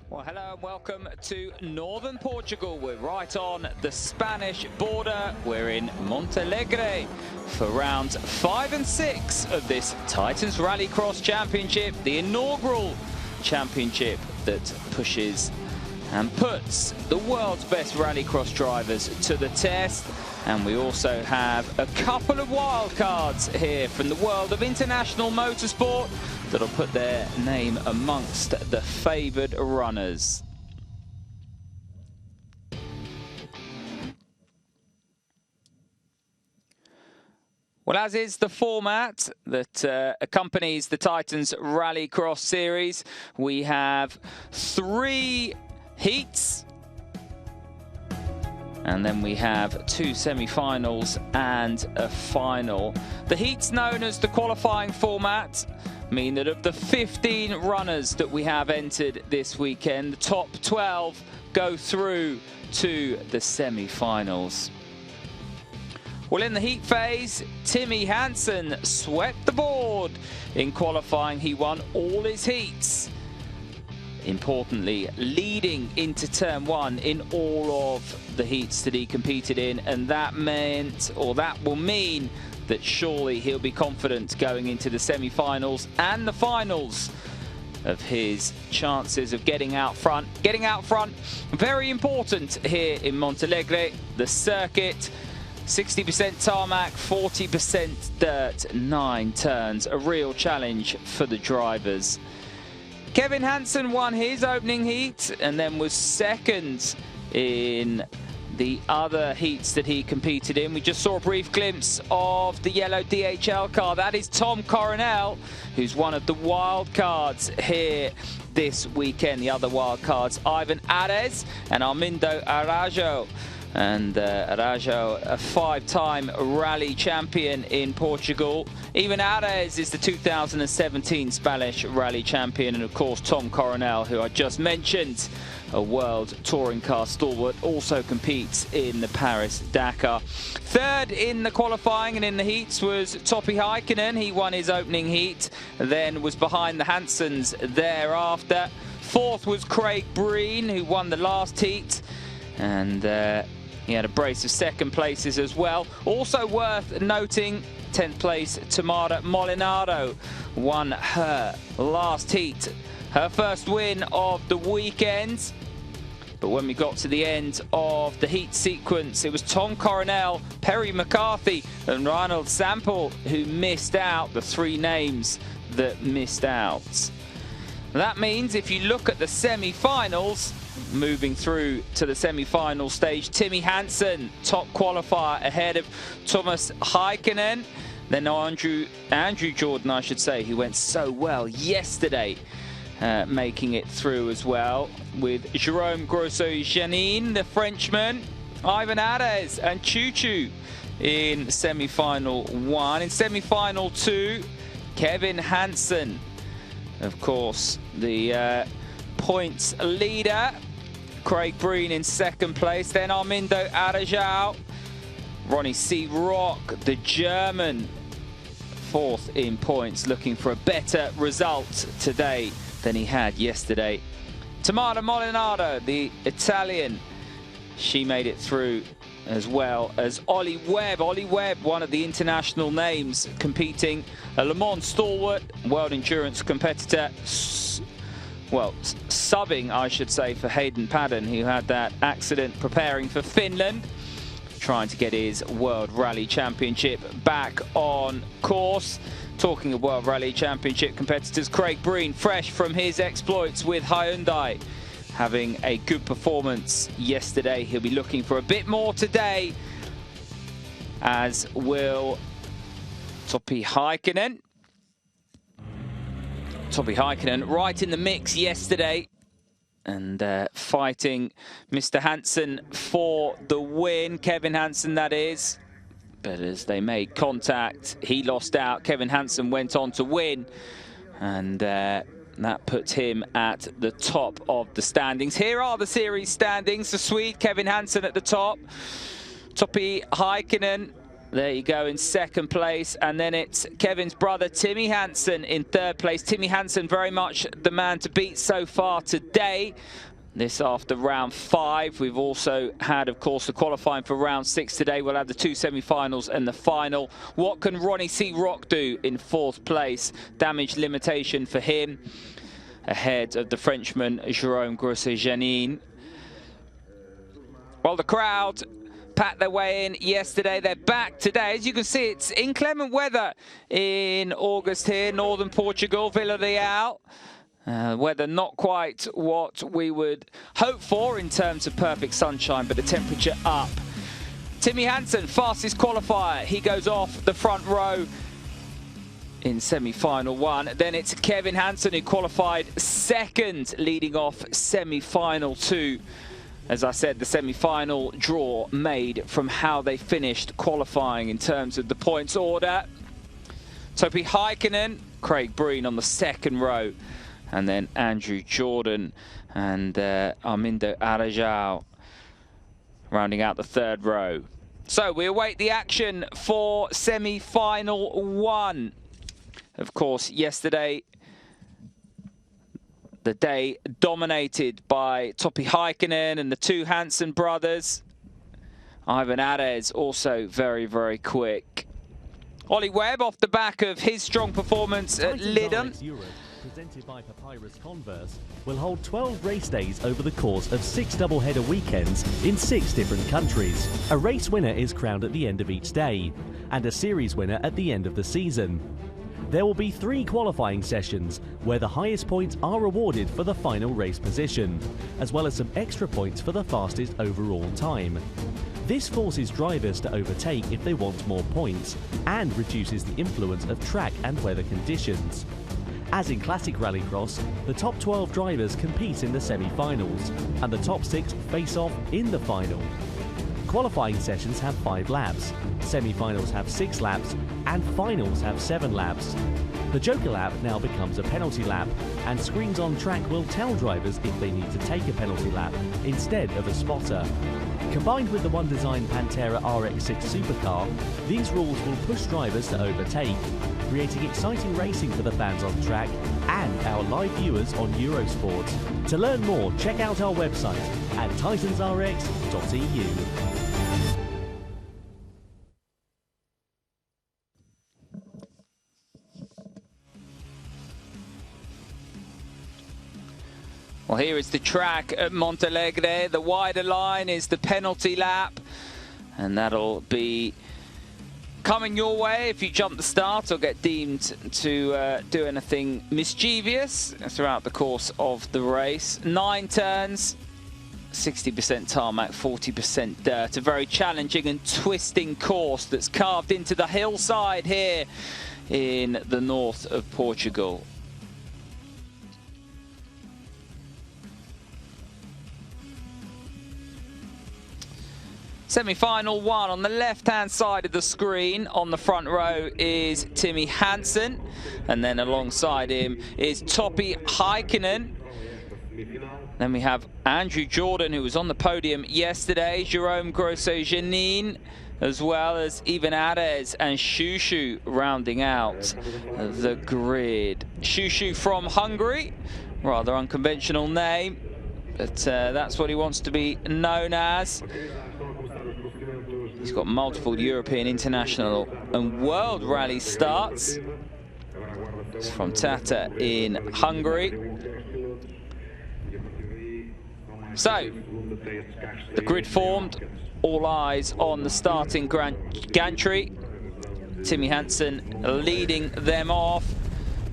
Well, hello and welcome to northern Portugal. We're right on the Spanish border. We're in Montalagre for rounds 5 and 6 of this Titans Rallycross Championship, the inaugural championship that pushes and puts the world's best rallycross drivers to the test. And we also have a couple of wildcards here from the world of international motorsport that'll put their name amongst the favoured runners. Well, as is the format that accompanies the Titans Rallycross series, we have 3 heats. And then we have 2 semi-finals and a final. The heats, known as the qualifying format, mean that of the 15 runners that we have entered this weekend, the top 12 go through to the semi-finals. Well, in the heat phase, Timmy Hansen swept the board. In qualifying, he won all his heats. Importantly, leading into turn 1 in all of the heats that he competed in, and that meant, or that will mean, that surely he'll be confident going into the semi-finals and the finals of his chances of getting out front. Getting out front, very important here in Montalagre, the circuit. 60% tarmac, 40% dirt, 9 turns, a real challenge for the drivers. Kevin Hansen won his opening heat and then was second in the other heats that he competed in. We just saw a brief glimpse of the yellow DHL car. That is Tom Coronel, who's one of the wild cards here this weekend. The other wild cards, Ivan Ares and Armindo Arajo. And Arajo, a 5-time rally champion in Portugal. Even Ares is the 2017 Spanish rally champion. And of course, Tom Coronel, who I just mentioned, a world touring car stalwart, also competes in the Paris-Dakar. Third in the qualifying and in the heats was Topi Heikkinen. He won his opening heat, then was behind the Hansens thereafter. Fourth was Craig Breen, who won the last heat. And he had a brace of second places as well. Also worth noting, 10th place, Tamara Molinaro won her last heat, her first win of the weekend. But when we got to the end of the heat sequence, it was Tom Coronel, Perry McCarthy and Ronald Sample who missed out, the 3 names that missed out. That means if you look at the semi-finals, moving through to the semi-final stage, Timmy Hansen, top qualifier ahead of Thomas Heikkinen. Then Andrew Jordan, I should say, who went so well yesterday, making it through as well, with Jerome Grosso-Janine, the Frenchman, Ivan Ares and Choo Choo in semi-final 1. In semi-final 2, Kevin Hansen, of course, the points leader. Craig Breen in second place, then Armindo Arajau. Ronnie C. Rock, the German, 4th in points, looking for a better result today than he had yesterday. Tamara Molinaro, the Italian, she made it through, as well as Ollie Webb. Ollie Webb, one of the international names, competing, a Le Mans stalwart, world endurance competitor, well, subbing, I should say, for Hayden Paddon, who had that accident preparing for Finland, trying to get his World Rally Championship back on course. Talking of World Rally Championship competitors, Craig Breen, fresh from his exploits with Hyundai, having a good performance yesterday. He'll be looking for a bit more today, as will Topi Heikkinen. Topi Heikkinen right in the mix yesterday and fighting Mr. Hansen for the win. Kevin Hansen, that is. But as they made contact, he lost out. Kevin Hansen went on to win, and that puts him at the top of the standings. Here are the series standings. The Swede Kevin Hansen at the top. Topi Heikkinen There you go in second place, and then it's Kevin's brother Timmy Hansen in third place. Timmy Hansen very much the man to beat so far today. This after round 5. We've also had, of course, the qualifying for round 6 today. We'll have the 2 semi-finals and the final. What can Ronnie C. Rock do in fourth place? Damage limitation for him, ahead of the Frenchman Jérôme Grosset-Janine. Well, the crowd packed their way in yesterday. They're back today. As you can see, it's inclement weather in August here, northern Portugal, Vila Real. Weather not quite what we would hope for in terms of perfect sunshine, but the temperature up. Timmy Hansen, fastest qualifier. He goes off the front row in semi-final 1. Then it's Kevin Hansen who qualified second, leading off semi-final 2. As I said, the semi-final draw made from how they finished qualifying in terms of the points order. Topi Heikkinen, Craig Breen on the second row, and then Andrew Jordan and Armindo Arajau rounding out the third row. So we await the action for semi-final 1. Of course, yesterday, the day dominated by Topi Heikkinen and the 2 Hansen brothers. Ivan Ares also very, very quick. Ollie Webb off the back of his strong performance at Lydon. Presented by Papyrus Converse, will hold 12 race days over the course of 6 doubleheader weekends in 6 different countries. A race winner is crowned at the end of each day, and a series winner at the end of the season. There will be 3 qualifying sessions where the highest points are awarded for the final race position, as well as some extra points for the fastest overall time. This forces drivers to overtake if they want more points, and reduces the influence of track and weather conditions. As in classic rallycross, the top 12 drivers compete in the semi-finals, and the top 6 face off in the final. Qualifying sessions have 5 laps, semi-finals have 6 laps, and finals have 7 laps. The Joker lap now becomes a penalty lap, and screens on track will tell drivers if they need to take a penalty lap instead of a spotter. Combined with the one-designed Pantera RX-6 supercar, these rules will push drivers to overtake, creating exciting racing for the fans on track and our live viewers on Eurosport. To learn more, check out our website at titansrx.eu. Well, here is the track at Montalagre. The wider line is the penalty lap, and that'll be coming your way if you jump the start or get deemed to do anything mischievous throughout the course of the race. 9 turns, 60% tarmac, 40% dirt. A very challenging and twisting course that's carved into the hillside here in the north of Portugal. Semi-final 1 on the left-hand side of the screen. On the front row is Timmy Hansen, and then alongside him is Topi Heikkinen. Then we have Andrew Jordan, who was on the podium yesterday, Jérôme Grosset-Janine, as well as Ivan Ares and Shushu rounding out the grid. Shushu from Hungary, rather unconventional name, but that's what he wants to be known as. He's got multiple European, international and world rally starts. He's from Tata in Hungary. So, the grid formed, all eyes on the starting gantry. Timmy Hansen leading them off.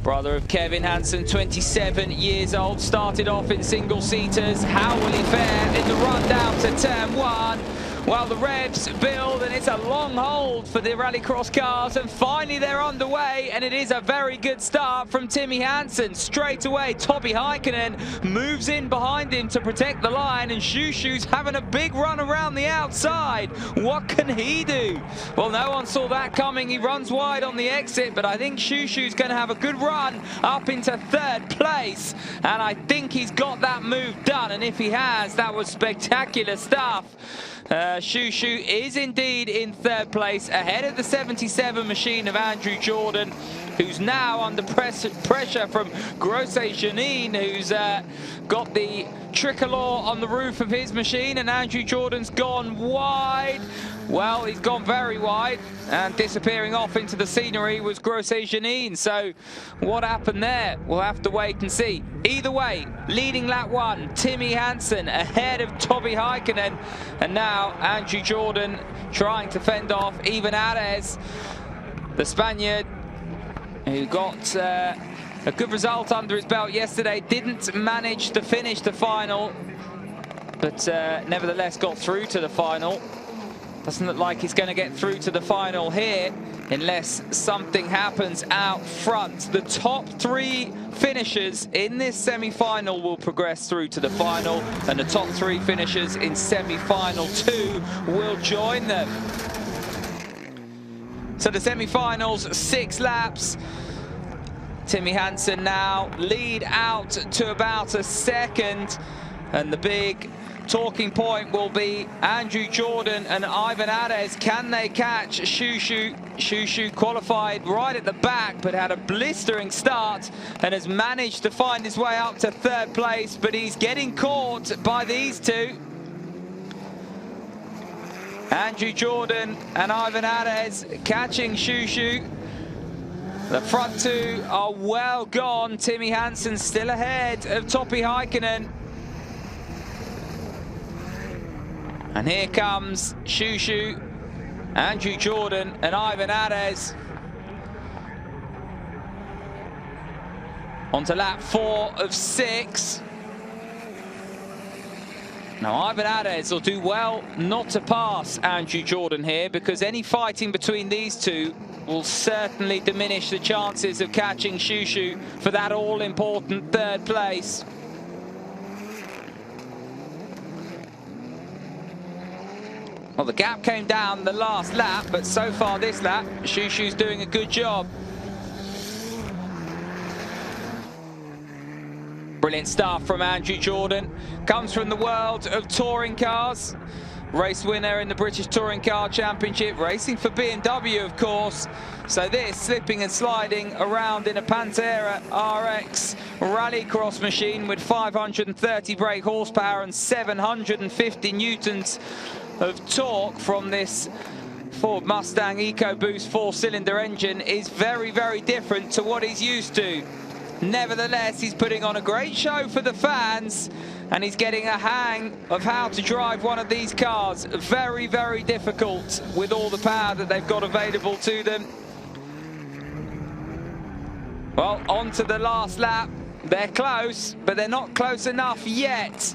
Brother of Kevin Hansen, 27 years old, started off in single-seaters. How will he fare in the run down to turn 1? Well, the revs build, and it's a long hold for the rallycross cars, and finally they're underway, and it is a very good start from Timmy Hansen. Straight away, Topi Heikkinen moves in behind him to protect the line, and Shushu's having a big run around the outside. What can he do? Well, no one saw that coming. He runs wide on the exit, but I think Shushu's going to have a good run up into third place, and I think he's got that move done, and if he has, that was spectacular stuff. Shushu is indeed in third place, ahead of the 77 machine of Andrew Jordan, who's now under pressure from Grosset-Janine, who's got the tricolor on the roof of his machine, and Andrew Jordan's gone wide. Well, he's gone very wide, and disappearing off into the scenery was Grosset-Janine. So what happened there? We'll have to wait and see. Either way, leading lap 1, Timmy Hansen ahead of Toby Heikkinen, and now Andrew Jordan trying to fend off Ivan Arez, the Spaniard, who got a good result under his belt yesterday. Didn't manage to finish the final, but nevertheless got through to the final. Doesn't look like he's going to get through to the final here unless something happens out front. The top 3 finishers in this semi-final will progress through to the final, and the top 3 finishers in semi-final 2 will join them. So the semi-finals, 6 laps. Timmy Hansen now lead out to about a second, and the big talking point will be Andrew Jordan and Ivan Arez. Can they catch Shushu? Shushu qualified right at the back, but had a blistering start and has managed to find his way up to third place, but he's getting caught by these two. Andrew Jordan and Ivan Arez catching Shushu. The front 2 are well gone. Timmy Hansen still ahead of Topi Heikkinen. And here comes Shushu, Andrew Jordan and Ivan Arez. On to lap 4 of 6. Now Ivan Arez will do well not to pass Andrew Jordan here, because any fighting between these two will certainly diminish the chances of catching Shushu for that all-important third place. Well, the gap came down the last lap, but so far this lap, Shushu's doing a good job. Brilliant stuff from Andrew Jordan. Comes from the world of touring cars. Race winner in the British Touring Car Championship, racing for BMW, of course. So this, slipping and sliding around in a Pantera RX rallycross machine with 530 brake horsepower and 750 newtons of torque from this Ford Mustang EcoBoost 4-cylinder engine, is very, very different to what he's used to. Nevertheless, he's putting on a great show for the fans, and he's getting a hang of how to drive one of these cars. Very, very difficult with all the power that they've got available to them. Well, on to the last lap. They're close, but they're not close enough yet.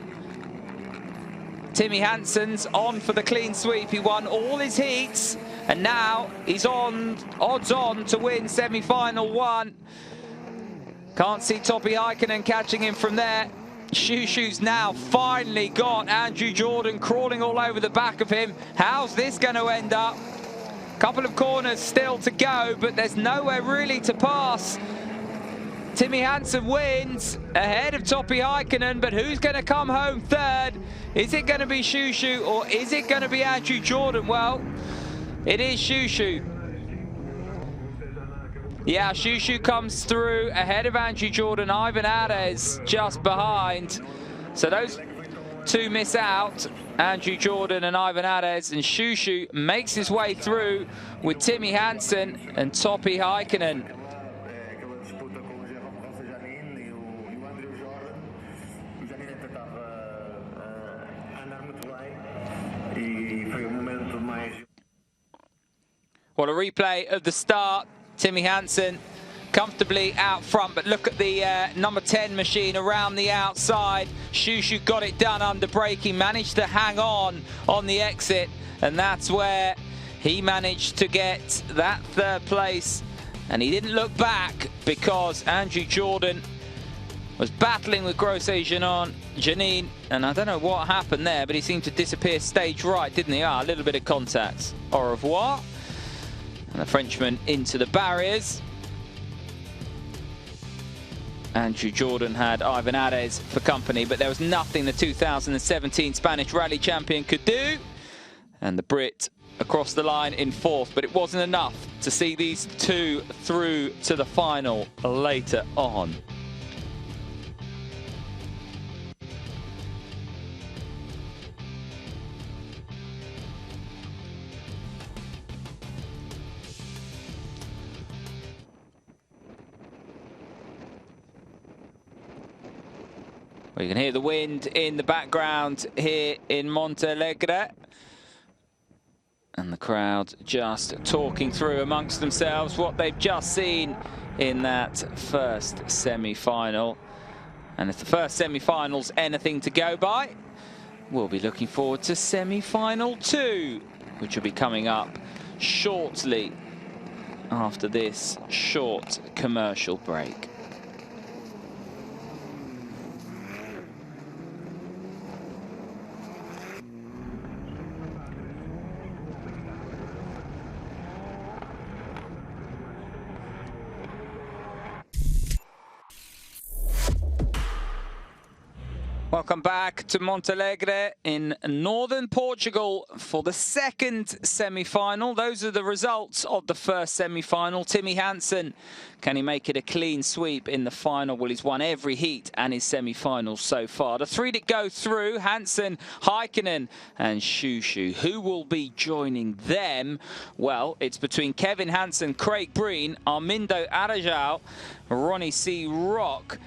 Timmy Hansen's on for the clean sweep. He won all his heats, and now he's odds on to win semi-final 1. Can't see Topi Heikkinen catching him from there. Shushu's now finally got Andrew Jordan crawling all over the back of him. How's this going to end up? Couple of corners still to go, but there's nowhere really to pass. Timmy Hansen wins ahead of Topi Heikkinen, but who's going to come home third? Is it going to be Shushu, or is it going to be Andrew Jordan? Well, it is Shushu. Yeah, Shushu comes through ahead of Andrew Jordan. Ivan Arez just behind. So those two miss out, Andrew Jordan and Ivan Arez, and Shushu makes his way through with Timmy Hansen and Topi Heikkinen. Well, a replay of the start. Timmy Hansen comfortably out front, but look at the number 10 machine around the outside. Shushu got it done under braking, managed to hang on the exit, and that's where he managed to get that third place. And he didn't look back because Andrew Jordan was battling with Grosset-Janine, and I don't know what happened there, but he seemed to disappear stage right, didn't he? A little bit of contact. Au revoir. And the Frenchman into the barriers. Andrew Jordan had Ivan Arez for company, but there was nothing the 2017 Spanish Rally champion could do. And the Brit across the line in fourth, but it wasn't enough to see these two through to the final later on. Well, you can hear the wind in the background here in Montalagre. And the crowd just talking through amongst themselves what they've just seen in that first semi-final. And if the first semi-final's anything to go by, we'll be looking forward to semi-final 2, which will be coming up shortly after this short commercial break. Welcome back to Montalagre in northern Portugal for the second semi-final. Those are the results of the first semi-final. Timmy Hansen, can he make it a clean sweep in the final? Well, he's won every heat and his semi-finals so far. The three that go through, Hansen, Heikkinen and Shushu. Who will be joining them? Well, it's between Kevin Hansen, Craig Breen, Armindo Arajau, Ronnie C. Rock,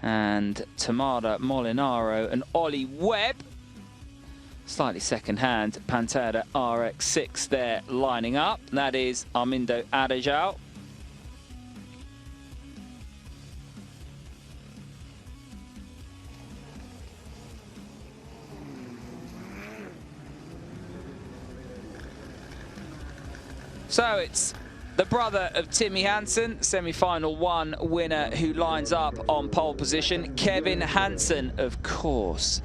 and Tamara Molinaro and Ollie Webb. Slightly second hand, Pantera RX6 there lining up. That is Armindo Arajau. So it's the brother of Timmy Hansen, semi-final 1 winner, who lines up on pole position. Kevin Hansen, of course.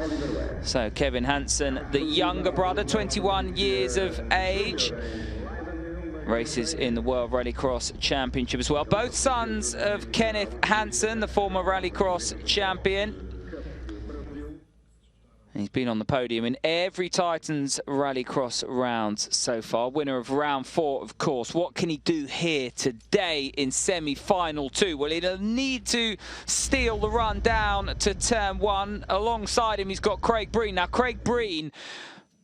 So Kevin Hansen, the younger brother, 21 years of age. Races in the World Rallycross Championship as well. Both sons of Kenneth Hansen, the former Rallycross champion. He's been on the podium in every Titans Rallycross round so far. Winner of round 4, of course. What can he do here today in semi-final 2? Well, he'll need to steal the run down to turn 1. Alongside him, he's got Craig Breen. Now, Craig Breen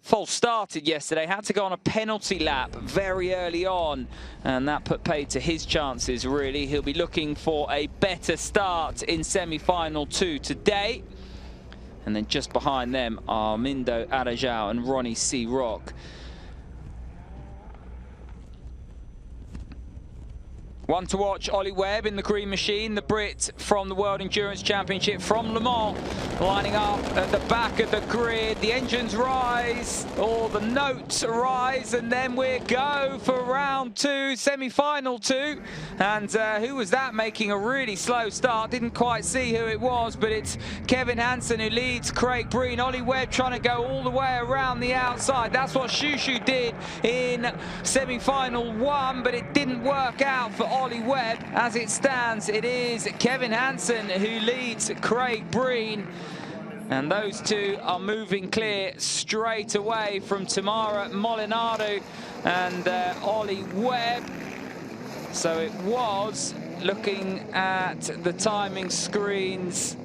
false started yesterday, had to go on a penalty lap very early on, and that put paid to his chances, really. He'll be looking for a better start in semi-final 2 today. And then just behind them are Armindo Arajau and Ronnie C. Rock. One to watch, Ollie Webb in the green machine, the Brit from the World Endurance Championship from Le Mans, lining up at the back of the grid. The engines rise, or the notes rise, and then we go for round 2, semi-final 2. And who was that making a really slow start? Didn't quite see who it was, but it's Kevin Hansen who leads Craig Breen. Ollie Webb trying to go all the way around the outside. That's what Shushu did in semi-final 1, but it didn't work out for Ollie Webb. As it stands, it is Kevin Hansen who leads Craig Breen. And those two are moving clear straight away from Tamara Molinaro and Ollie Webb. So it was, looking at the timing screens,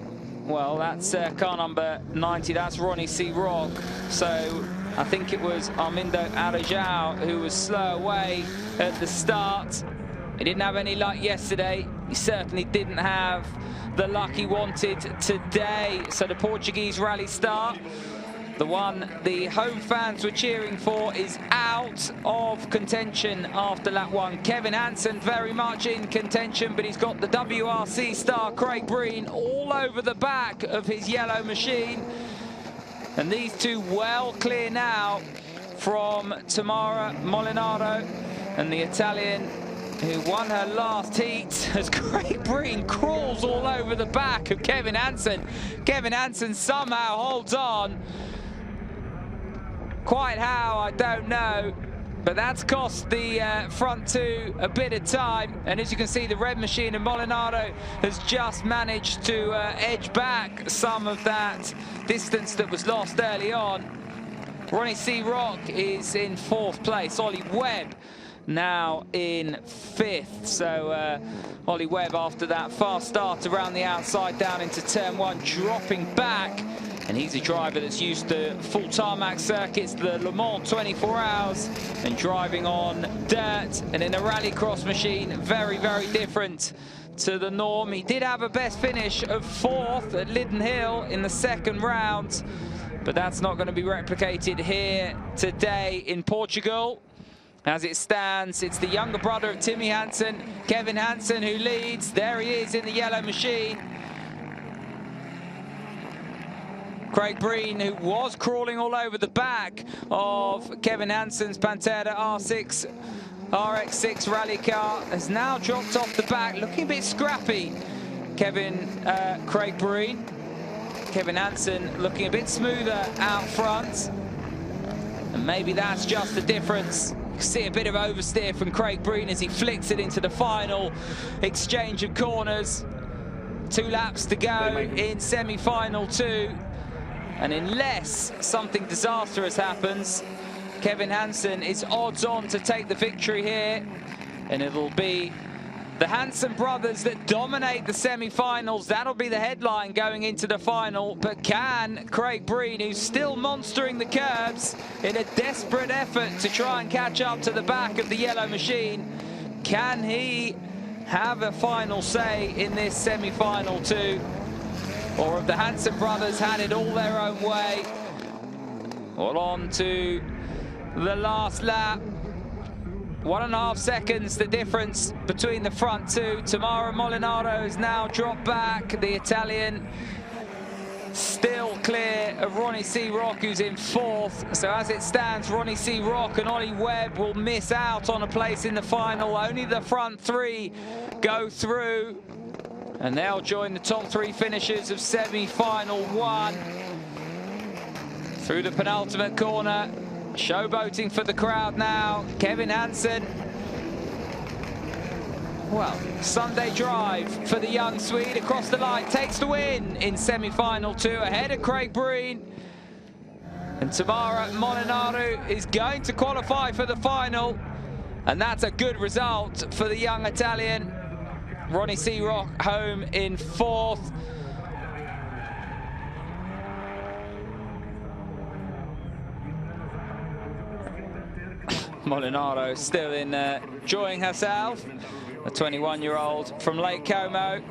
well, that's car number 90, that's Ronnie C. Rock. So I think it was Armindo Arajau who was slow away at the start. He didn't have any luck yesterday. He certainly didn't have the luck he wanted today. So the Portuguese rally start, the one the home fans were cheering for, is out of contention after lap 1. Kevin Hansen very much in contention, but he's got the WRC star Craig Breen all over the back of his yellow machine. And these two well clear now from Tamara Molinaro and the Italian who won her last heat, as Craig Breen crawls all over the back of Kevin Hansen. Kevin Hansen somehow holds on. Quite how, I don't know, but that's cost the front two a bit of time. And as you can see, the red machine of Molinaro has just managed to edge back some of that distance that was lost early on. Ronnie C. Rock is in 4th place. Ollie Webb now in 5th. So Ollie Webb, after that fast start around the outside down into turn 1, dropping back. And he's a driver that's used to full tarmac circuits, the Le Mans 24 hours, and driving on dirt and in a rallycross machine. Very, very different to the norm. He did have a best finish of 4th at Lydden Hill in the 2nd round, but that's not going to be replicated here today in Portugal. As it stands, it's the younger brother of Timmy Hansen, Kevin Hansen, who leads. There he is in the yellow machine. Craig Breen, who was crawling all over the back of Kevin Hansen's Pantera RX6 rally car, has now dropped off the back, looking a bit scrappy. Craig Breen. Kevin Hansen looking a bit smoother out front. And maybe that's just the difference. You see a bit of oversteer from Craig Breen as he flicks it into the final exchange of corners. 2 laps to go in semi-final 2. And unless something disastrous happens, Kevin Hansen is odds on to take the victory here. And it'll be the Hansen brothers that dominate the semi-finals. That'll be the headline going into the final. But can Craig Breen, who's still monstering the curbs in a desperate effort to try and catch up to the back of the yellow machine, can he have a final say in this semi-final 2? Or have the Hansen brothers had it all their own way? Well, on to the last lap. 1.5 seconds, the difference between the front 2. Tamara Molinaro has now dropped back. The Italian still clear of Ronnie C. Rock, who's in 4th. So as it stands, Ronnie C. Rock and Ollie Webb will miss out on a place in the final. Only the front 3 go through. And they'll join the top 3 finishers of semi-final 1. Through the penultimate corner, showboating for the crowd now, Kevin Hansen. Well, Sunday drive for the young Swede across the line, takes the win in semi-final 2, ahead of Craig Breen. And Tamara Molinaro is going to qualify for the final. And that's a good result for the young Italian. Ronnie C. Rock home in 4th. Molinaro still enjoying herself. A 21-year-old from Lake Como.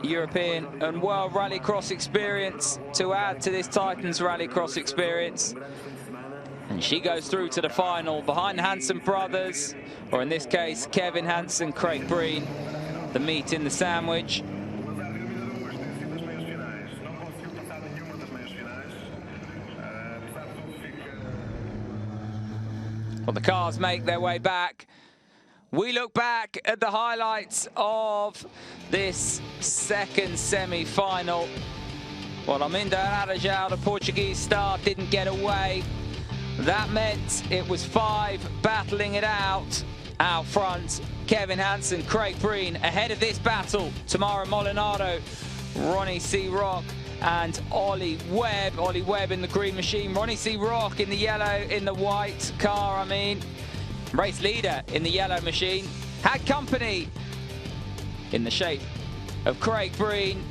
European and World Rallycross experience to add to this Titans Rallycross experience. And she goes through to the final behind Hansen brothers, or in this case, Kevin Hansen, Craig Breen. The meat in the sandwich. Well, the cars make their way back. We look back at the highlights of this 2nd semi-final. Well, Armindo Arajão, the Portuguese star, didn't get away. That meant it was 5 battling it out front. Kevin Hansen, Craig Breen ahead of this battle. Tamara Molinaro, Ronnie C. Rock and Ollie Webb. Ollie Webb in the green machine, Ronnie C. Rock in the yellow, in the white car, Race leader in the yellow machine. Had company in the shape of Craig Breen,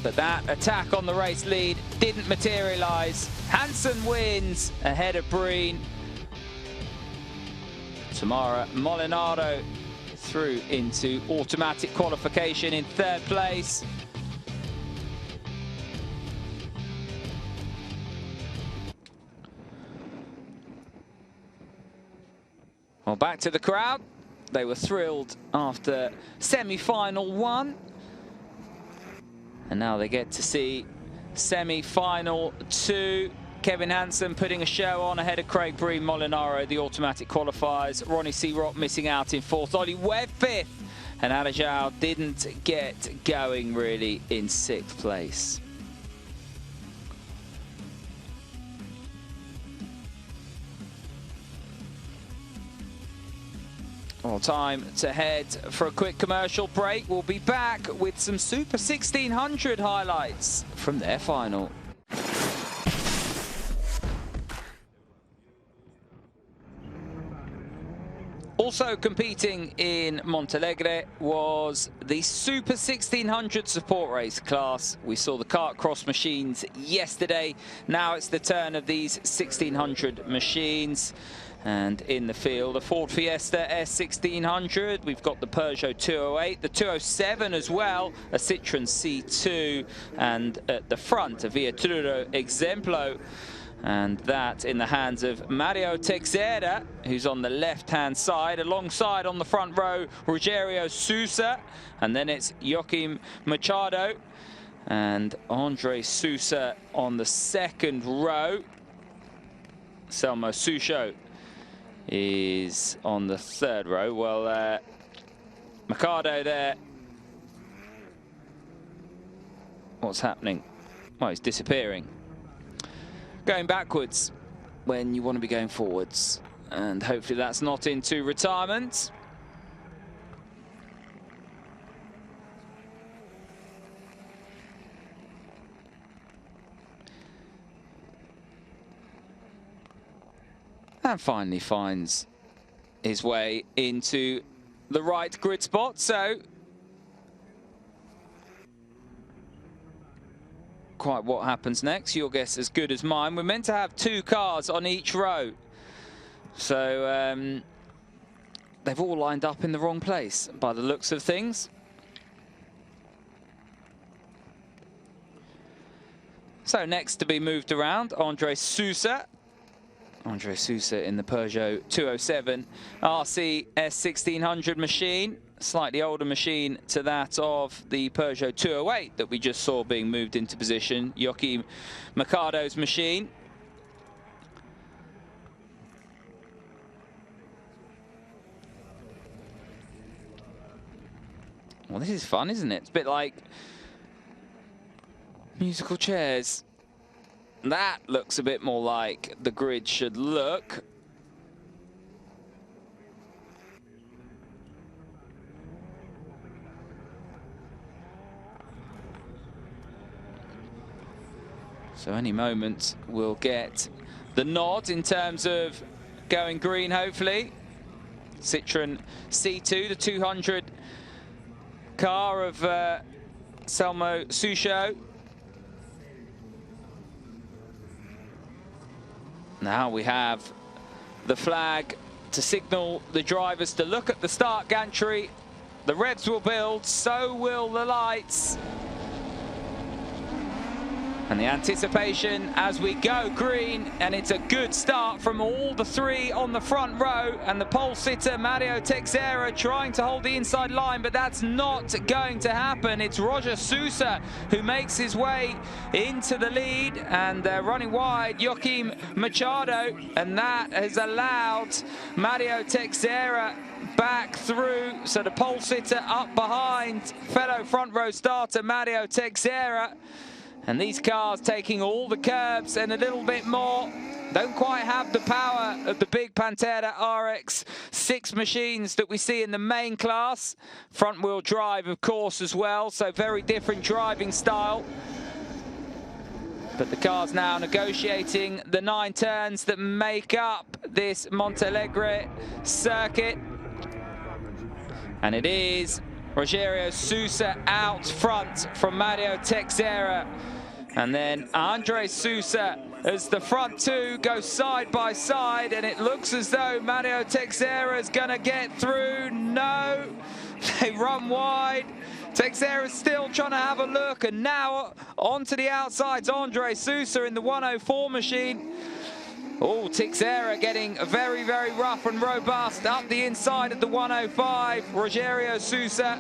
but that attack on the race lead didn't materialize. Hansen wins ahead of Breen. Tamara Molinaro through into automatic qualification in 3rd place. Well, back to the crowd. They were thrilled after semi-final 1. And now they get to see semi-final 2. Kevin Hansen putting a show on ahead of Craig Breen. Molinaro, the automatic qualifiers. Ronnie C. Rock missing out in 4th. Ollie Webb 5th. And Arajão didn't get going really in 6th place. Well, time to head for a quick commercial break. We'll be back with some Super 1600 highlights from their final. Also competing in Montalagre was the Super 1600 support race class. We saw the kart cross machines yesterday. Now it's the turn of these 1600 machines. And in the field, a Ford Fiesta S1600. We've got the Peugeot 208, the 207 as well, a Citroen C2, and at the front, a Viatura Exemplo. And that in the hands of Mario Teixeira, who's on the left-hand side. Alongside on the front row, Rogério Sousa. And then it's Joaquim Machado and Andre Sousa on the second row. Selmo Sucho is on the third row. Well, Machado there. What's happening? Well, he's disappearing. Going backwards when you want to be going forwards. And hopefully that's not into retirement. And finally finds his way into the right grid spot. So quite what happens next, your guess as good as mine. We're meant to have 2 cars on each row. So they've all lined up in the wrong place by the looks of things. So next to be moved around, Andre Sousa. Andre Sousa in the Peugeot 207 RC S1600 machine. Slightly older machine to that of the Peugeot 208 that we just saw being moved into position. Joaquim Machado's machine. Well, this is fun, isn't it? It's a bit like musical chairs. That looks a bit more like the grid should look. So any moment we'll get the nod in terms of going green, hopefully. Citroen C2, the 200 car of Selmo Sucho. Now we have the flag to signal the drivers to look at the start gantry. The revs will build, so will the lights. And the anticipation as we go green, and it's a good start from all the 3 on the front row, and the pole sitter Mario Teixeira trying to hold the inside line, but that's not going to happen. It's Roger Sousa who makes his way into the lead, and running wide Joaquim Machado, and that has allowed Mario Teixeira back through. So the pole sitter up behind fellow front row starter Mario Teixeira. And these cars taking all the curbs and a little bit more. Don't quite have the power of the big Pantera RX-6 machines that we see in the main class. Front wheel drive, of course, as well. So very different driving style. But the car's now negotiating the 9 turns that make up this Montalagre circuit. And it is Rogério Sousa out front from Mario Teixeira. And then Andre Sousa as the front 2 go side by side, and it looks as though Mario Teixeira is going to get through. No, they run wide. Teixeira's still trying to have a look, and now onto the outsides, Andre Sousa in the 104 machine. Oh, Teixeira getting very, very rough and robust up the inside of the 105, Rogério Sousa.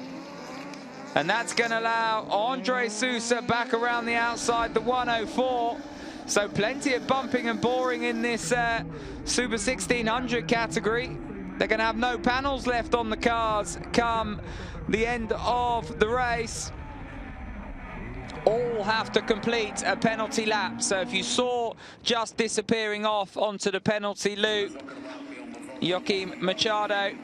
And that's going to allow Andre Sousa back around the outside, the 104. So plenty of bumping and boring in this Super 1600 category. They're going to have no panels left on the cars come the end of the race. All have to complete a penalty lap. So if you saw just disappearing off onto the penalty loop, Joaquim Machado.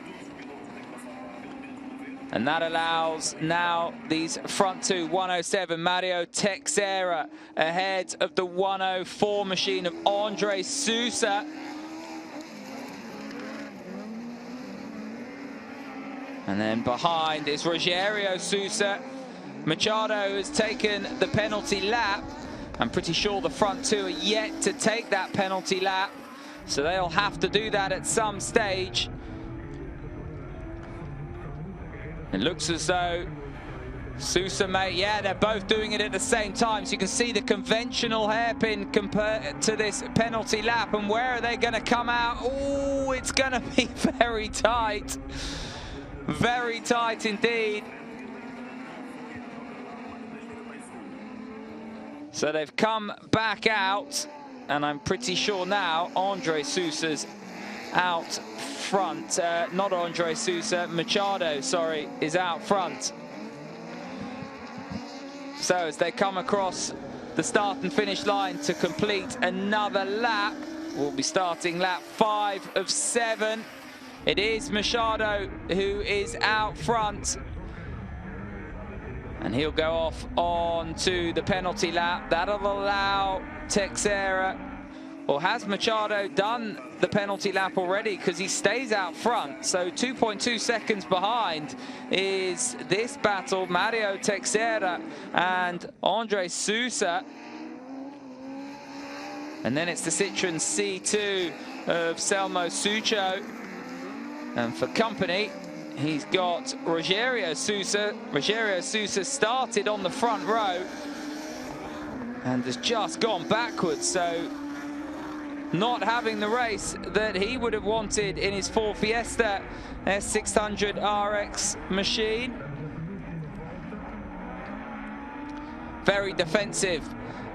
And that allows now these front 2, 107, Mario Teixeira ahead of the 104 machine of Andre Sousa. And then behind is Rogério Sousa. Machado has taken the penalty lap. I'm pretty sure the front two are yet to take that penalty lap, so they'll have to do that at some stage. It looks as though Sousa yeah, they're both doing it at the same time, so you can see the conventional hairpin compared to this penalty lap. And where are they going to come out? Oh, it's going to be very tight. Very tight indeed. So they've come back out, and I'm pretty sure now Andre Sousa's out front. Not Andre Sousa, Machado, sorry, is out front. So as they come across the start and finish line to complete another lap, we'll be starting lap 5 of 7. It is Machado who is out front, and he'll go off on to the penalty lap. That'll allow Teixeira, or has Machado done the penalty lap already? Because he stays out front. So 2.2 seconds behind is this battle, Mario Teixeira and Andre Sousa. And then it's the Citroen C2 of Selmo Sucho. And for company, he's got Rogério Sousa. Rogério Sousa started on the front row and has just gone backwards, so not having the race that he would have wanted in his Ford Fiesta S600 RX machine. Very defensive,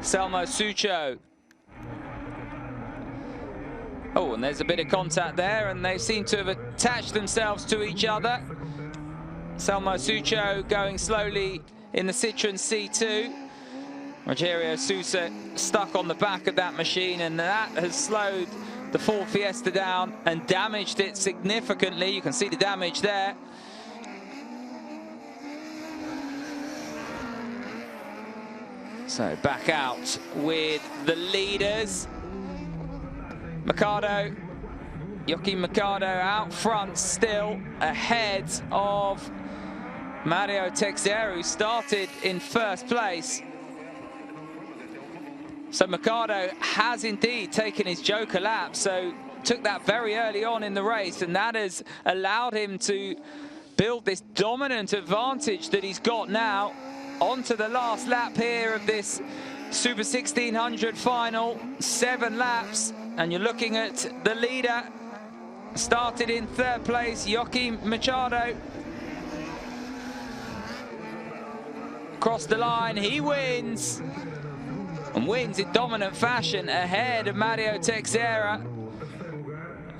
Selmo Sucho. Oh, and there's a bit of contact there, and they seem to have attached themselves to each other. Selmo Sucho going slowly in the Citroen C2. Rogério Sousa stuck on the back of that machine, and that has slowed the Ford Fiesta down and damaged it significantly. You can see the damage there. So back out with the leaders. Mercado, Joaquim Mercado out front still, ahead of Mario Teixeira, who started in first place. So Mercado has indeed taken his joker lap, so took that very early on in the race, and that has allowed him to build this dominant advantage that he's got now. Onto the last lap here of this Super 1600 final, 7 laps. And you're looking at the leader, started in third place, Joaquim Machado. Across the line, he wins. And wins in dominant fashion ahead of Mario Teixeira.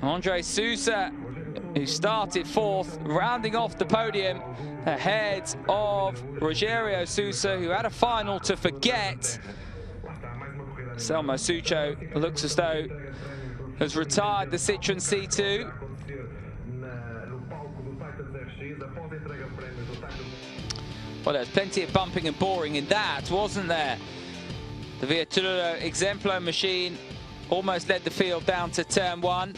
Andre Sousa, who started fourth, rounding off the podium ahead of Rogério Sousa, who had a final to forget. Selmo Sucho looks as though has retired the Citroen C2. Well, there's plenty of bumping and boring in that, wasn't there? The Viaturro Exemplo machine almost led the field down to turn 1.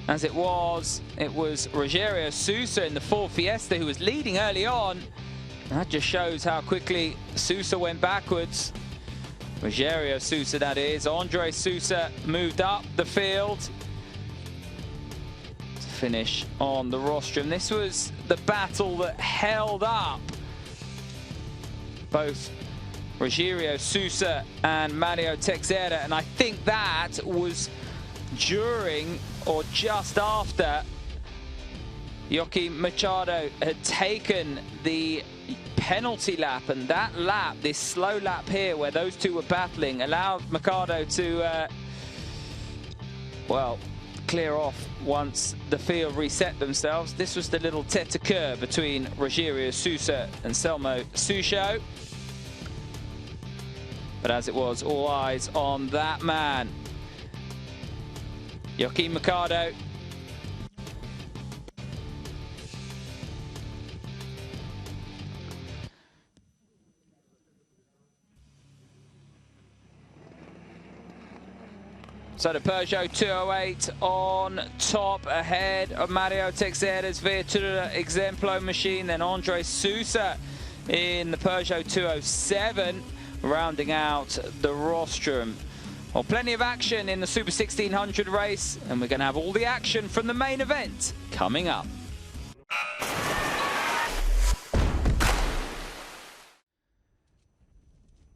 As it was Rogério Sousa in the Ford Fiesta who was leading early on. That just shows how quickly Sousa went backwards. Rogério Sousa, that is. Andre Sousa moved up the field to finish on the rostrum. This was the battle that held up both Rogério Sousa and Mario Teixeira, and I think that was during or just after Joaquim Machado had taken the penalty lap, and that lap, this slow lap here where those two were battling, allowed Machado to well, clear off once the field reset themselves. This was the little tête-à-queue between Rogério Sousa and Selmo Sucho. But as it was, all eyes on that man, Joaquim Mercado. So the Peugeot 208 on top ahead of Mario Teixeira's Viatura Exemplo machine, then Andre Sousa in the Peugeot 207, rounding out the rostrum. Well, plenty of action in the Super 1600 race, and we're going to have all the action from the main event coming up.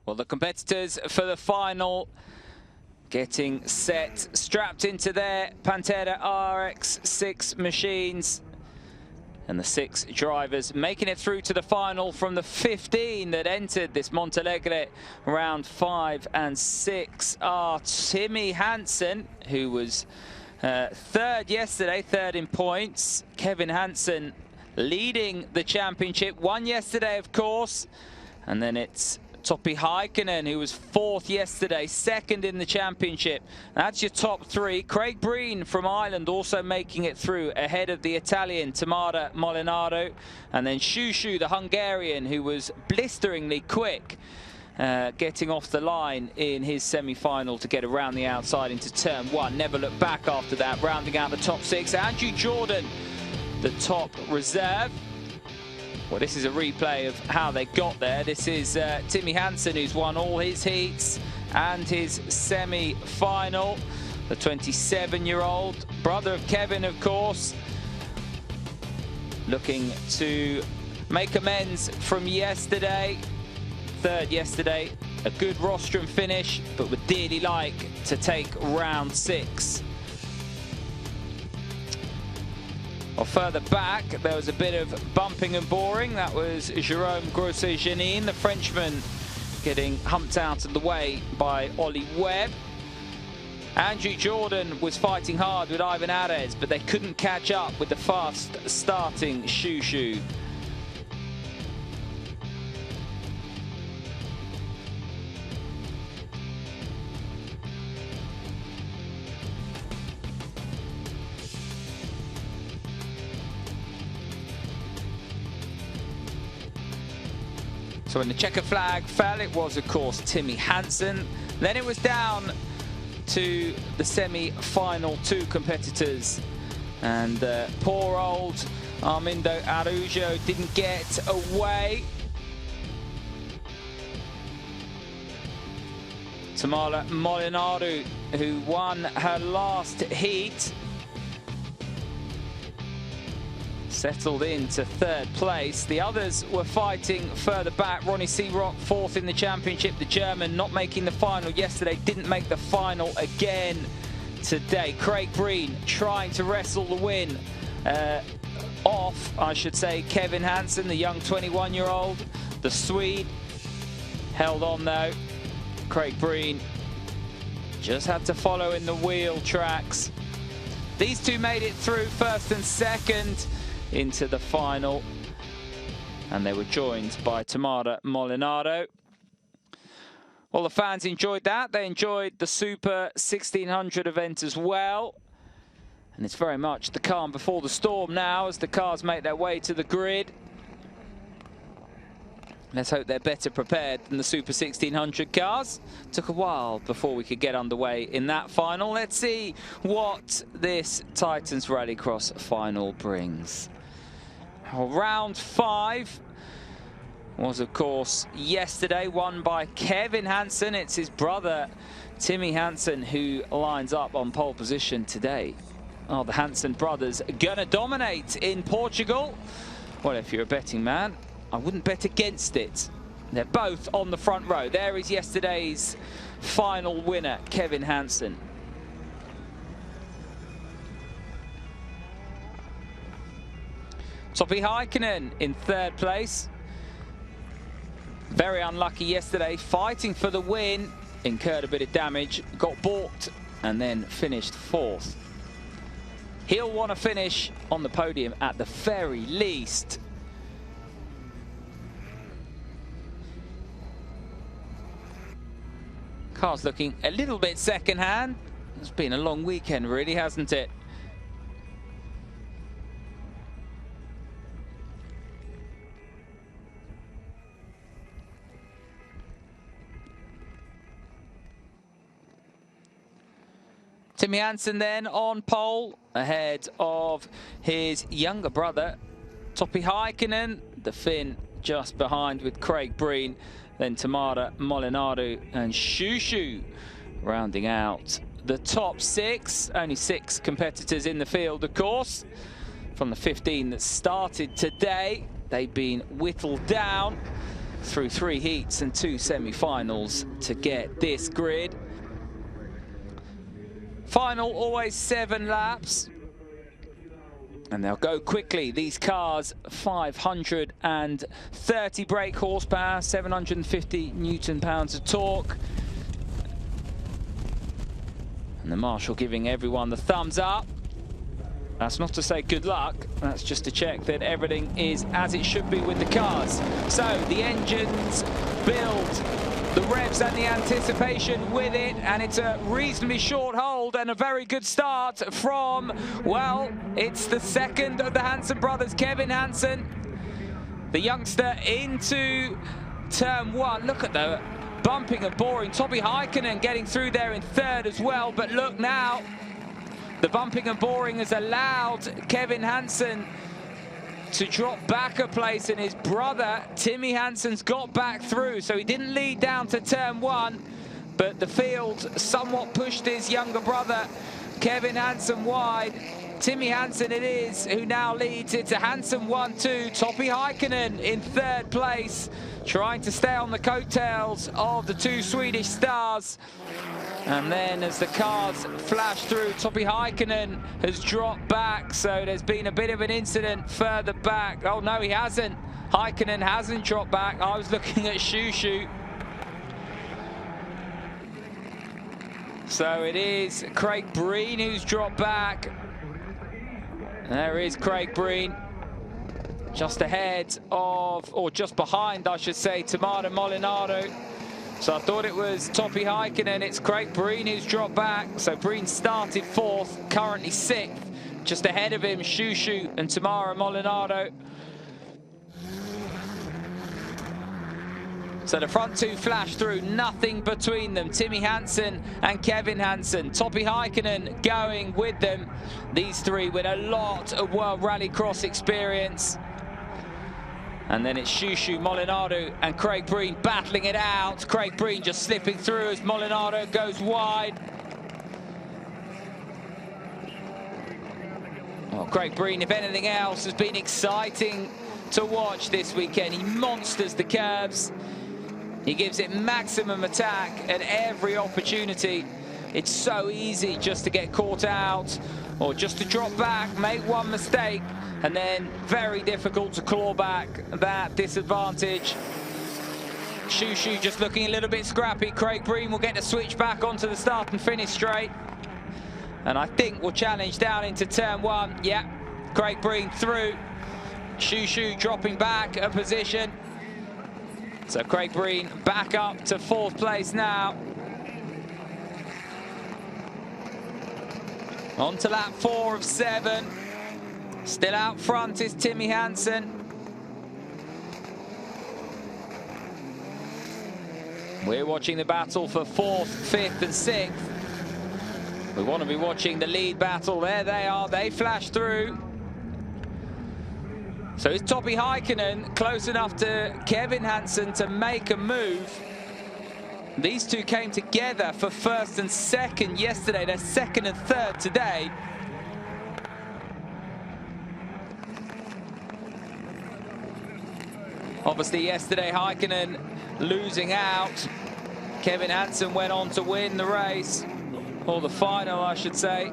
Well, the competitors for the final getting set, strapped into their Pantera RX-6 machines. And the 6 drivers making it through to the final from the 15 that entered this Montalagre round 5 and 6 are Timmy Hansen, who was third yesterday, third in points. Kevin Hansen leading the championship, won yesterday, of course. And then it's Topi Heikkinen, who was fourth yesterday, second in the championship. That's your top 3. Craig Breen from Ireland also making it through ahead of the Italian Tamara Molinaro. And then Shushu, the Hungarian, who was blisteringly quick, getting off the line in his semi-final to get around the outside into turn 1. Never looked back after that, rounding out the top 6. Andrew Jordan, the top reserve. Well, this is a replay of how they got there. This is Timmy Hansen, who's won all his heats and his semi-final. The 27-year-old, brother of Kevin, of course, looking to make amends from yesterday. Third yesterday, a good rostrum finish, but would dearly like to take round 6. Well, further back, there was a bit of bumping and boring. That was Jérôme Grosset-Jeannin, the Frenchman, getting humped out of the way by Ollie Webb. Andrew Jordan was fighting hard with Ivan Ares, but they couldn't catch up with the fast-starting Shushu. So when the checker flag fell, it was, of course, Timmy Hansen. Then it was down to the semi-final 2 competitors. And poor old Armindo Araujo didn't get away. Tamara Molinaro, who won her last heat, settled into 3rd place. The others were fighting further back. Ronnie Searock, 4th in the championship. The German not making the final yesterday, didn't make the final again today. Craig Breen trying to wrestle the win off, I should say, Kevin Hansen, the young 21-year-old. The Swede held on though. Craig Breen just had to follow in the wheel tracks. These two made it through 1st and 2nd into the final, and they were joined by Tamara Molinaro. Well, the fans enjoyed that. They enjoyed the Super 1600 event as well, and it's very much the calm before the storm now as the cars make their way to the grid. Let's hope they're better prepared than the Super 1600 cars. Took a while before we could get underway in that final. Let's see what this Titans Rallycross final brings. Well, round 5 was, of course, yesterday, won by Kevin Hansen. It's his brother, Timmy Hansen, who lines up on pole position today. Oh, the Hansen brothers are gonna dominate in Portugal. Well, if you're a betting man, I wouldn't bet against it. They're both on the front row. There is yesterday's final winner, Kevin Hansen. Topi Heikkinen in 3rd place. Very unlucky yesterday, fighting for the win, incurred a bit of damage, got balked, and then finished 4th. He'll want to finish on the podium at the very least. Car's looking a little bit second-hand. It's been a long weekend, really, hasn't it? Timmy Hansen then on pole, ahead of his younger brother, Topi Heikkinen. The Finn just behind with Craig Breen. Then Tamara Molinaro and Shushu rounding out the top 6. Only 6 competitors in the field, of course. From the 15 that started today, they've been whittled down through 3 heats and 2 semi-finals to get this grid. Final, always 7 laps. And they'll go quickly. These cars, 530 brake horsepower, 750 Newton-pounds of torque. And the marshal giving everyone the thumbs up. That's not to say good luck, that's just to check that everything is as it should be with the cars. So the engines build, the revs and the anticipation with it, and it's a reasonably short hold and a very good start from, well, it's the second of the Hansen brothers, Kevin Hansen, the youngster, into turn 1. Look at the bumping and boring. Topi Heikkinen getting through there in 3rd as well, but look now, the bumping and boring has allowed Kevin Hansen to drop back a place, and his brother Timmy Hansen's got back through, so he didn't lead down to turn 1, but the field somewhat pushed his younger brother Kevin Hansen wide. Timmy Hansen it is who now leads. It's a Hansen 1-2. Topi Heikkinen in 3rd place, trying to stay on the coattails of the 2 Swedish stars. And then as the cars flash through, Topi Heikkinen has dropped back, so there's been a bit of an incident further back. Oh no, he hasn't. Heikkinen hasn't dropped back. I was looking at Shushu. So it is Craig Breen who's dropped back. There is Craig Breen, just ahead of, or just behind, I should say, Tamara Molinaro. So I thought it was Topi Heikkinen. It's Craig Breen who's dropped back. So Breen started 4th, currently 6th. Just ahead of him, Shushu and Tamara Molinaro. So the front 2 flash through, nothing between them. Timmy Hansen and Kevin Hansen. Topi Heikkinen going with them. These 3 with a lot of World Rallycross experience. And then it's Shushu, Molinaro and Craig Breen battling it out. Craig Breen just slipping through as Molinaro goes wide. Well, Craig Breen, if anything else, has been exciting to watch this weekend. He monsters the curves. He gives it maximum attack at every opportunity. It's so easy just to get caught out or just to drop back, make one mistake, and then very difficult to claw back that disadvantage. Shushu just looking a little bit scrappy. Craig Breen will get to switch back onto the start and finish straight. And I think we'll challenge down into turn 1. Yeah, Craig Breen through. Shushu dropping back a position. So Craig Breen back up to 4th place now. On to lap 4 of 7. Still out front is Timmy Hansen. We're watching the battle for 4th, 5th and 6th. We want to be watching the lead battle. There they are, they flash through. So is Topi Heikkinen close enough to Kevin Hansen to make a move? These 2 came together for 1st and 2nd yesterday. They're 2nd and 3rd today. Obviously yesterday Heikkinen losing out. Kevin Hansen went on to win the race, or the final I should say.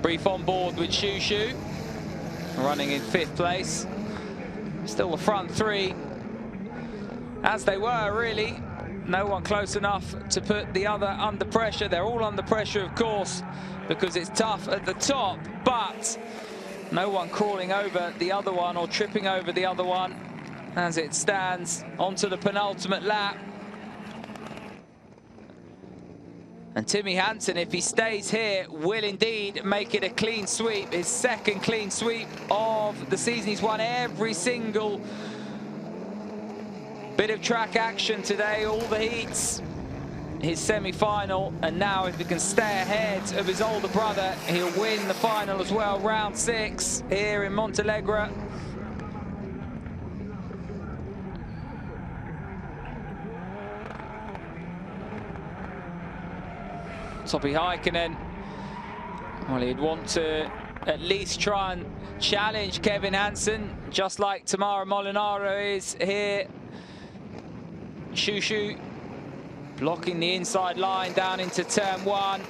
Brief on board with Shushu, running in 5th place. Still the front 3, as they were really. No one close enough to put the other under pressure. They're all under pressure, of course, because it's tough at the top, but no one crawling over the other one or tripping over the other one as it stands onto the penultimate lap. And Timmy Hansen, if he stays here, will indeed make it a clean sweep. His 2nd clean sweep of the season. He's won every single bit of track action today, all the heats. his semi-final, and now if he can stay ahead of his older brother, he'll win the final as well, round 6 here in Montalagre. Topi Heikkinen, well, he'd want to at least try and challenge Kevin Hansen, just like Tamara Molinaro is here. Shushu blocking the inside line down into turn 1.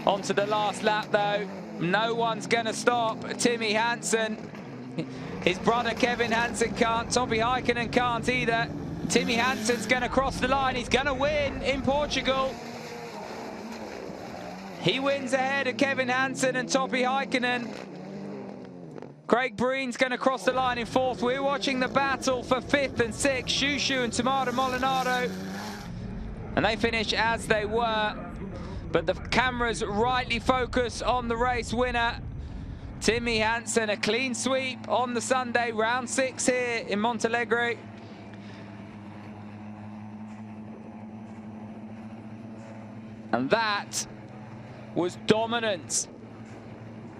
Onto the last lap though. No one's gonna stop Timmy Hansen. His brother Kevin Hansen can't, Topi Heikkinen can't either. Timmy Hansen's gonna cross the line, he's gonna win in Portugal. He wins ahead of Kevin Hansen and Topi Heikkinen. Craig Breen's going to cross the line in 4th. We're watching the battle for 5th and 6th. Shushu and Tamara Molinaro. And they finish as they were. But the cameras rightly focus on the race winner. Timmy Hansen, a clean sweep on the Sunday, round 6 here in Montalagre. And that was dominant.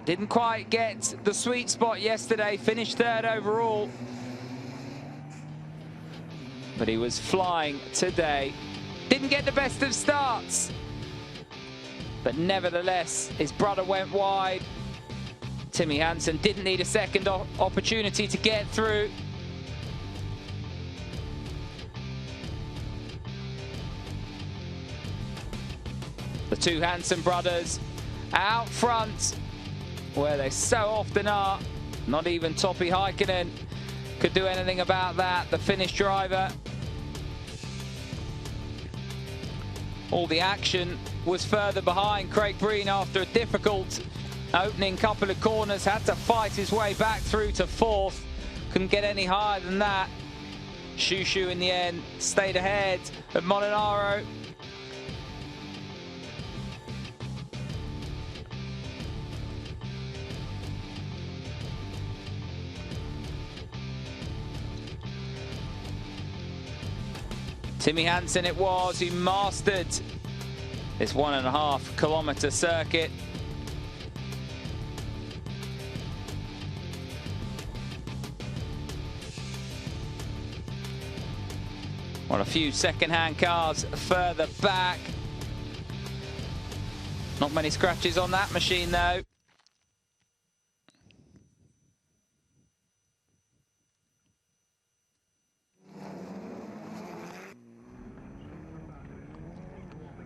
Didn't quite get the sweet spot yesterday, finished 3rd overall. But he was flying today. Didn't get the best of starts. But nevertheless, his brother went wide. Timmy Hansen didn't need a second opportunity to get through. The two Hansen brothers out front, where they so often are. Not even Topi Heikkinen could do anything about that, the Finnish driver. All the action was further behind. Craig Breen, after a difficult opening couple of corners, had to fight his way back through to 4th. Couldn't get any higher than that. Shushu in the end stayed ahead of Molinaro. Timmy Hansen it was who mastered this 1.5 kilometre circuit. Well, a few second-hand cars further back. Not many scratches on that machine though.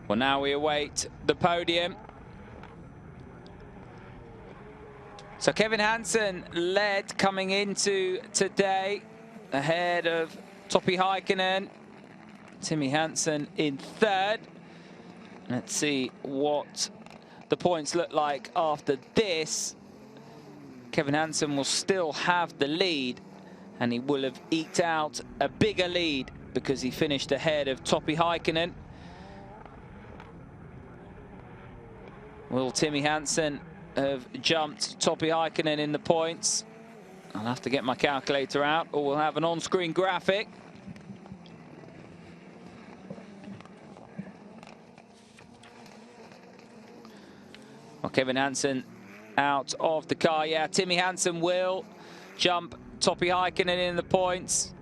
Well, now we await the podium. So Kevin Hansen led coming into today, ahead of Topi Heikkinen. Timmy Hansen in 3rd. Let's see what the points look like after this. Kevin Hansen will still have the lead, and he will have eked out a bigger lead because he finished ahead of Topi Heikkinen. Will Timmy Hansen have jumped Topi Heikkinen in the points? I'll have to get my calculator out, or we'll have an on-screen graphic. Well, Kevin Hansen out of the car. Yeah, Timmy Hansen will jump Topi Heikkinen in the points.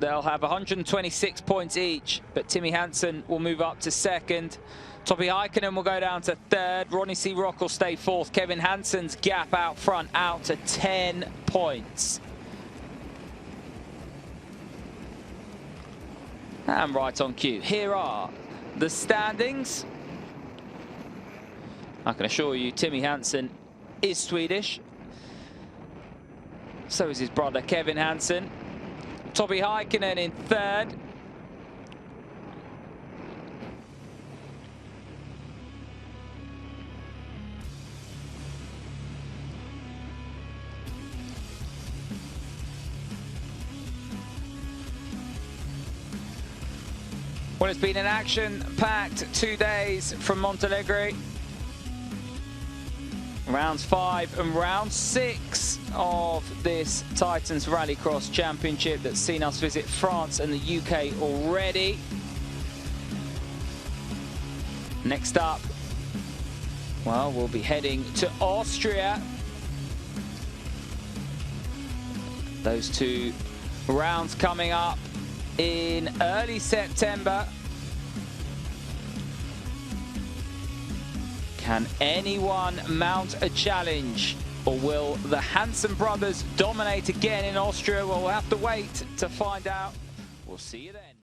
They'll have 126 points each, but Timmy Hansen will move up to 2nd. Topi Heikkinen will go down to 3rd. Ronnie C. Rock will stay 4th. Kevin Hansen's gap out front out to 10 points. And right on cue, here are the standings. I can assure you Timmy Hansen is Swedish. So is his brother Kevin Hansen. Topi Heikkinen in 3rd. Well, it's been an action-packed 2 days from Montalagre. Rounds 5 and round 6 of this Titans Rallycross Championship that's seen us visit France and the UK already. Next up, well, we'll be heading to Austria. Those two rounds coming up in early September. Can anyone mount a challenge, or will the Hansen brothers dominate again in Austria? Well, we'll have to wait to find out. We'll see you then.